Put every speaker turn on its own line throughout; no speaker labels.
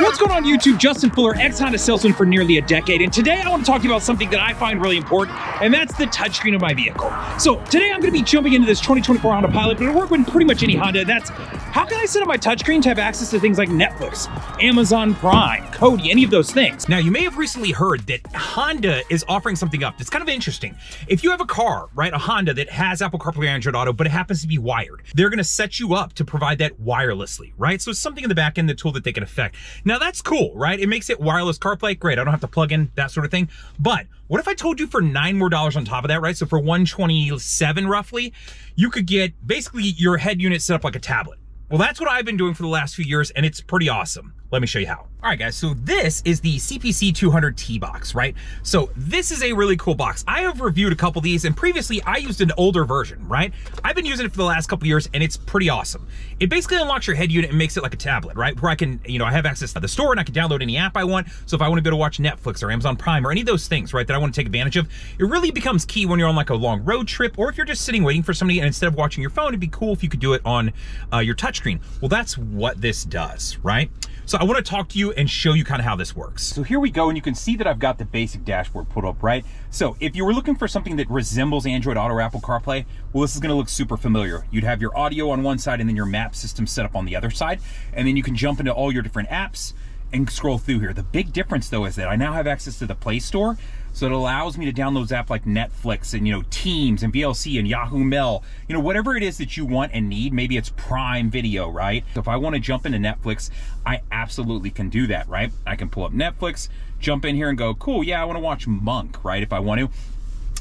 What's going on YouTube? Justin Fuller, ex-Honda salesman for nearly a decade, and today I want to talk to you about something that I find really important, and that's the touchscreen of my vehicle. So today I'm going to be jumping into this 2024 Honda Pilot, but I work with pretty much any Honda, and that's how can I set up my touchscreen to have access to things like Netflix, Amazon Prime, Kodi, any of those things.
Now, you may have recently heard that Honda is offering something up that's kind of interesting. If you have a car, right, a Honda that has Apple CarPlay or Android Auto, but it happens to be wired, they're going to set you up to provide that wirelessly, right? So it's something in the back end, the tool that they can affect. Now that's cool, right? It makes it wireless CarPlay. Great, I don't have to plug in, that sort of thing. But what if I told you for $9 more on top of that, right? So for $127 roughly, you could get basically your head unit set up like a tablet. Well, that's what I've been doing for the last few years, and it's pretty awesome. Let me show you how. All right, guys, so this is the CPC 200T box, right? So this is a really cool box. I have reviewed a couple of these, and previously I used an older version, right? I've been using it for the last couple of years, and it's pretty awesome. It basically unlocks your head unit and makes it like a tablet, right? Where I can, I have access to the store, and I can download any app I want. So if I want to be able to watch Netflix or Amazon Prime or any of those things, right, that I want to take advantage of, it really becomes key when you're on like a long road trip, or if you're just sitting waiting for somebody, and instead of watching your phone, it'd be cool if you could do it on your touchscreen. Well, that's what this does, right? So I want to talk to you and show you kind of how this works. So here we go, and you can see that I've got the basic dashboard put up, right? So if you were looking for something that resembles Android Auto or Apple CarPlay, well, this is going to look super familiar. You'd have your audio on one side and then your map system set up on the other side, and then you can jump into all your different apps and scroll through here. The big difference though is that I now have access to the Play Store, so it allows me to download apps like Netflix and Teams and VLC and Yahoo Mail, whatever it is that you want and need. Maybe it's Prime Video, right? So if I want to jump into Netflix, I absolutely can do that, right? I can pull up Netflix, jump in here and go, cool, yeah, I want to watch Monk, right? If I want to.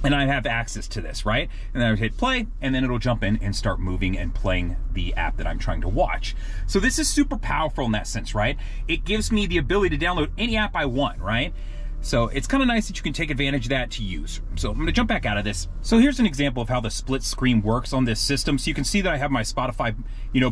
And I have access to this, right? And then I would hit play, and then it'll jump in and start moving and playing the app that I'm trying to watch. So this is super powerful in that sense, right? It gives me the ability to download any app I want, right? So it's kind of nice that you can take advantage of that to use. So I'm going to jump back out of this. So here's an example of how the split screen works on this system. So you can see that I have my Spotify,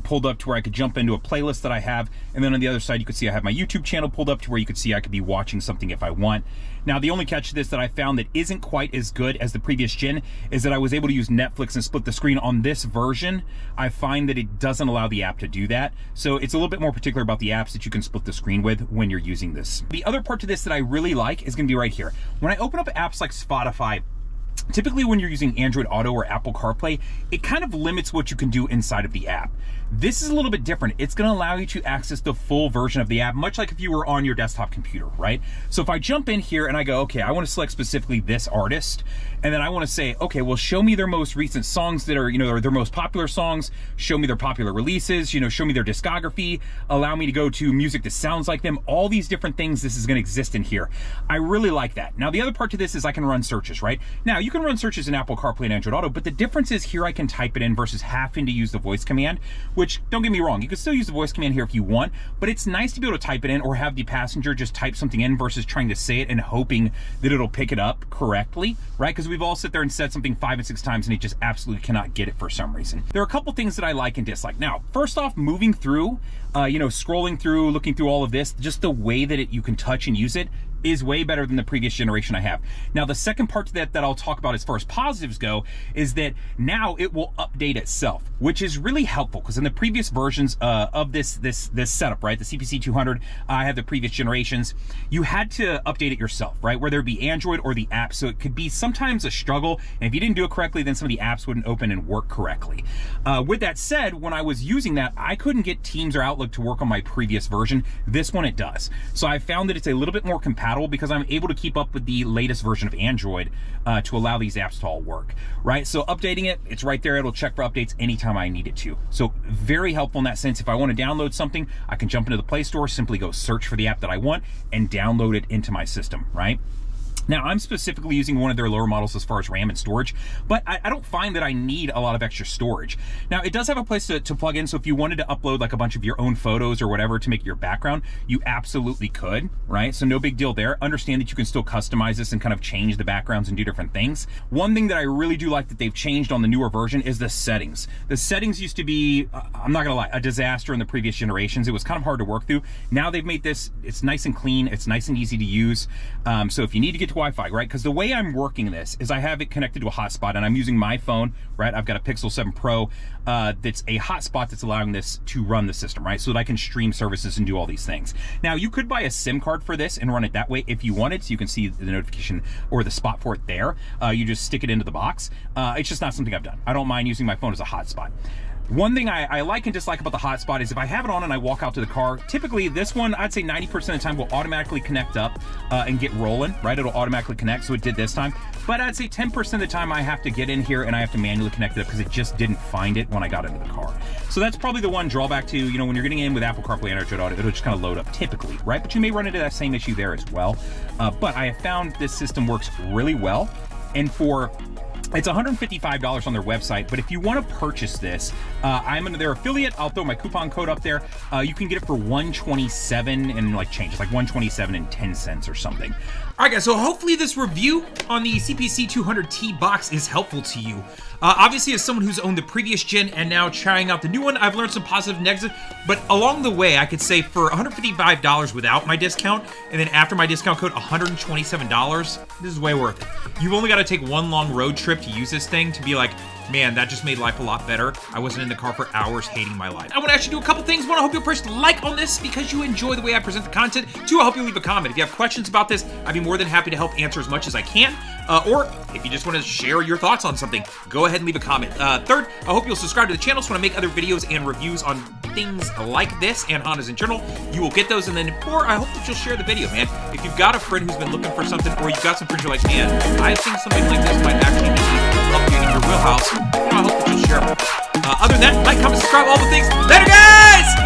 pulled up to where I could jump into a playlist that I have. And then on the other side, you can see I have my YouTube channel pulled up to where you could see I could be watching something if I want. Now, the only catch to this that I found that isn't quite as good as the previous gen is that I was able to use Netflix and split the screen on this version. I find that it doesn't allow the app to do that. So it's a little bit more particular about the apps that you can split the screen with when you're using this. The other part to this that I really like is going to be right here. When I open up apps like Spotify, typically when you're using Android Auto or Apple CarPlay, it kind of limits what you can do inside of the app. This is a little bit different. It's going to allow you to access the full version of the app, much like if you were on your desktop computer, right? So if I jump in here and I go, okay, I want to select specifically this artist, and then I want to say, okay, well, show me their most recent songs that are, their most popular songs, show me their popular releases, show me their discography, allow me to go to music that sounds like them, all these different things, this is going to exist in here. I really like that. Now, the other part to this is I can run searches, right? Now, you can run searches in Apple CarPlay and Android Auto, but the difference is here I can type it in versus having to use the voice command, which, don't get me wrong, you can still use the voice command here if you want, but it's nice to be able to type it in or have the passenger just type something in versus trying to say it and hoping that it'll pick it up correctly, right? Because we've all sit there and said something 5 and 6 times and it just absolutely cannot get it for some reason. There are a couple things that I like and dislike. Now, first off, moving through, scrolling through, looking through all of this, just the way that you can touch and use it is way better than the previous generation I have. Now, the second part to that I'll talk about as far as positives go is that now it will update itself, which is really helpful because in the previous versions of this setup, right, the CPC 200, I have the previous generations, you had to update it yourself, right, whether it be Android or the app, so it could be sometimes a struggle, and if you didn't do it correctly, then some of the apps wouldn't open and work correctly. With that said, when I was using that, I couldn't get Teams or Outlook to work on my previous version. This one it does. So I found that it's a little bit more compatible because I'm able to keep up with the latest version of Android to allow these apps to all work, right? So updating it, it's right there. It'll check for updates anytime I need it to. So very helpful in that sense. If I want to download something, I can jump into the Play Store, simply go search for the app that I want and download it into my system, right? Now, I'm specifically using one of their lower models as far as RAM and storage, but I don't find that I need a lot of extra storage. Now, it does have a place to plug in, so if you wanted to upload like a bunch of your own photos or whatever to make your background, you absolutely could, right? So no big deal there. Understand that you can still customize this and kind of change the backgrounds and do different things. One thing that I really do like that they've changed on the newer version is the settings. The settings used to be, I'm not gonna lie, a disaster in the previous generations. It was kind of hard to work through. Now they've made this, it's nice and clean, it's nice and easy to use. So if you need to get to
Wi-Fi, right? Because the way I'm working this is I have it connected to a hotspot, and I'm using my phone, right? I've got a Pixel 7 Pro that's a hotspot that's allowing this to run the system, right? So that I can stream services and do all these things. Now, you could buy a SIM card for this and run it that way if you wanted, so you can see the notification or the spot for it there. You just stick it into the box. It's just not something I've done. I don't mind using my phone as a hotspot. One thing I like and dislike about the hotspot is if I have it on and I walk out to the car, typically this one, I'd say 90% of the time will automatically connect up and get rolling, right? It'll automatically connect, so it did this time. But I'd say 10% of the time I have to get in here and I have to manually connect it up because it just didn't find it when I got into the car. So that's probably the one drawback to, you know, when you're getting in with Apple CarPlay and Android Auto, it'll just kind of load up typically, right? But you may run into that same issue there as well. But I have found this system works really well. And it's $155 on their website, but if you want to purchase this, I'm under their affiliate. I'll throw my coupon code up there. You can get it for $127 and like change. It's like $127 and 10 cents or something.
All right, guys, so hopefully this review on the CPC 200T box is helpful to you. Obviously, as someone who's owned the previous gen and now trying out the new one, I've learned some positive and negative, but along the way, I could say for $155 without my discount, and then after my discount code, $127, this is way worth it. You've only got to take one long road trip to use this thing to be like, man, that just made life a lot better. I wasn't in the car for hours hating my life. I want to actually do a couple things. One, I hope you'll press like on this because you enjoy the way I present the content. Two, I hope you leave a comment. If you have questions about this, I'd be more than happy to help answer as much as I can. Or if you just want to share your thoughts on something, go ahead and leave a comment. Third, I hope you'll subscribe to the channel so when I make other videos and reviews on things like this and Hondas in general, you will get those. And then four, I hope that you'll share the video, man. If you've got a friend who's been looking for something, or you've got some friends you're like, man, I think something like this might actually be up in your wheelhouse, I hope that you'll share them. Other than that, like, comment, subscribe, all the things. Later, guys!